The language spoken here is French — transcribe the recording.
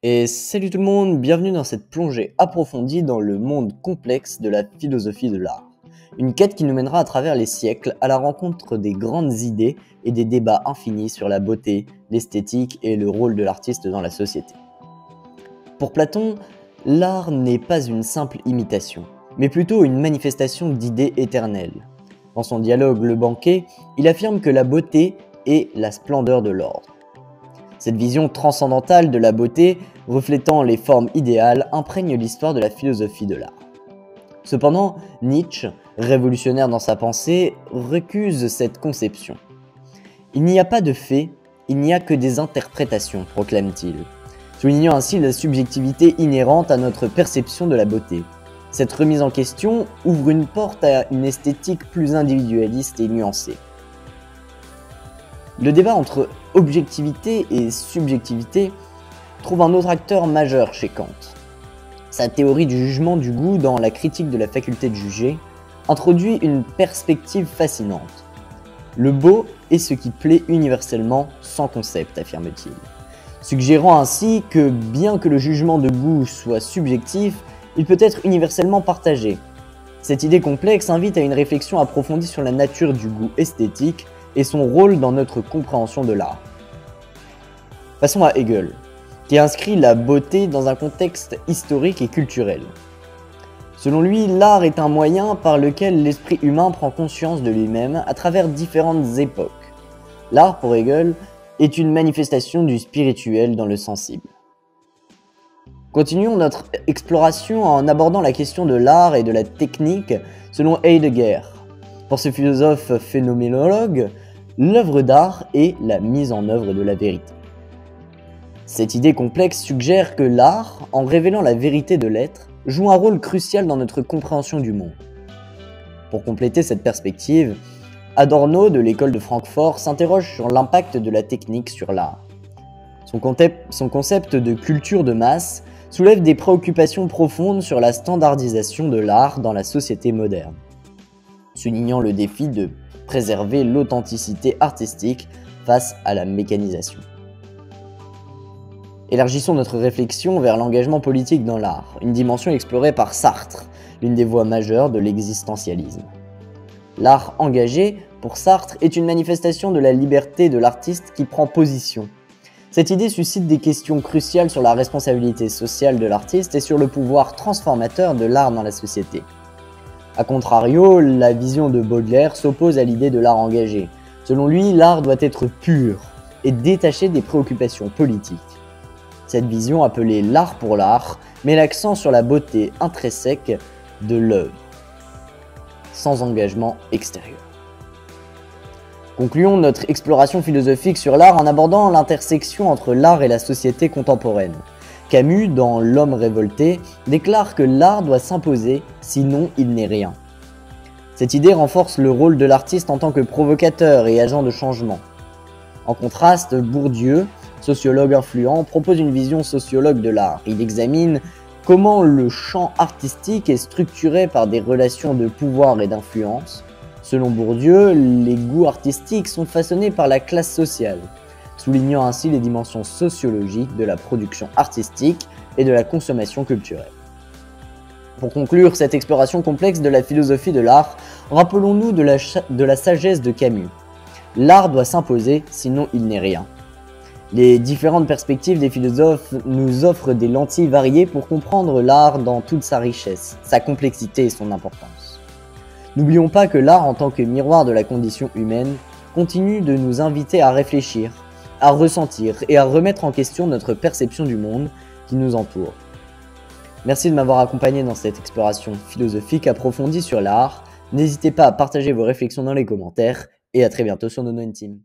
Et salut tout le monde, bienvenue dans cette plongée approfondie dans le monde complexe de la philosophie de l'art. Une quête qui nous mènera à travers les siècles à la rencontre des grandes idées et des débats infinis sur la beauté, l'esthétique et le rôle de l'artiste dans la société. Pour Platon, l'art n'est pas une simple imitation, mais plutôt une manifestation d'idées éternelles. Dans son dialogue Le Banquet, il affirme que la beauté est la splendeur de l'ordre. Cette vision transcendantale de la beauté, reflétant les formes idéales, imprègne l'histoire de la philosophie de l'art. Cependant, Nietzsche, révolutionnaire dans sa pensée, récuse cette conception. Il n'y a pas de faits, il n'y a que des interprétations, proclame-t-il, soulignant ainsi la subjectivité inhérente à notre perception de la beauté. Cette remise en question ouvre une porte à une esthétique plus individualiste et nuancée. Le débat entre objectivité et subjectivité trouve un autre acteur majeur chez Kant. Sa théorie du jugement du goût dans la critique de la faculté de juger introduit une perspective fascinante. Le beau est ce qui plaît universellement sans concept, affirme-t-il, suggérant ainsi que bien que le jugement de goût soit subjectif, il peut être universellement partagé. Cette idée complexe invite à une réflexion approfondie sur la nature du goût esthétique et son rôle dans notre compréhension de l'art. Passons à Hegel, qui inscrit la beauté dans un contexte historique et culturel. Selon lui, l'art est un moyen par lequel l'esprit humain prend conscience de lui-même à travers différentes époques. L'art, pour Hegel, est une manifestation du spirituel dans le sensible. Continuons notre exploration en abordant la question de l'art et de la technique selon Heidegger. Pour ce philosophe phénoménologue, l'œuvre d'art est la mise en œuvre de la vérité. Cette idée complexe suggère que l'art, en révélant la vérité de l'être, joue un rôle crucial dans notre compréhension du monde. Pour compléter cette perspective, Adorno de l'école de Francfort s'interroge sur l'impact de la technique sur l'art. Son concept de culture de masse soulève des préoccupations profondes sur la standardisation de l'art dans la société moderne, soulignant le défi de préserver l'authenticité artistique face à la mécanisation. Élargissons notre réflexion vers l'engagement politique dans l'art, une dimension explorée par Sartre, l'une des voies majeures de l'existentialisme. L'art engagé, pour Sartre, est une manifestation de la liberté de l'artiste qui prend position. Cette idée suscite des questions cruciales sur la responsabilité sociale de l'artiste et sur le pouvoir transformateur de l'art dans la société. A contrario, la vision de Baudelaire s'oppose à l'idée de l'art engagé. Selon lui, l'art doit être pur et détaché des préoccupations politiques. Cette vision, appelée l'art pour l'art, met l'accent sur la beauté intrinsèque de l'œuvre, sans engagement extérieur. Concluons notre exploration philosophique sur l'art en abordant l'intersection entre l'art et la société contemporaine. Camus, dans L'homme révolté, déclare que l'art doit s'imposer, sinon il n'est rien. Cette idée renforce le rôle de l'artiste en tant que provocateur et agent de changement. En contraste, Bourdieu, sociologue influent, propose une vision sociologue de l'art. Il examine comment le champ artistique est structuré par des relations de pouvoir et d'influence. Selon Bourdieu, les goûts artistiques sont façonnés par la classe sociale, soulignant ainsi les dimensions sociologiques de la production artistique et de la consommation culturelle. Pour conclure cette exploration complexe de la philosophie de l'art, rappelons-nous de la sagesse de Camus. L'art doit s'imposer, sinon il n'est rien. Les différentes perspectives des philosophes nous offrent des lentilles variées pour comprendre l'art dans toute sa richesse, sa complexité et son importance. N'oublions pas que l'art en tant que miroir de la condition humaine continue de nous inviter à réfléchir, à ressentir et à remettre en question notre perception du monde qui nous entoure. Merci de m'avoir accompagné dans cette exploration philosophique approfondie sur l'art. N'hésitez pas à partager vos réflexions dans les commentaires et à très bientôt sur Nono Intime.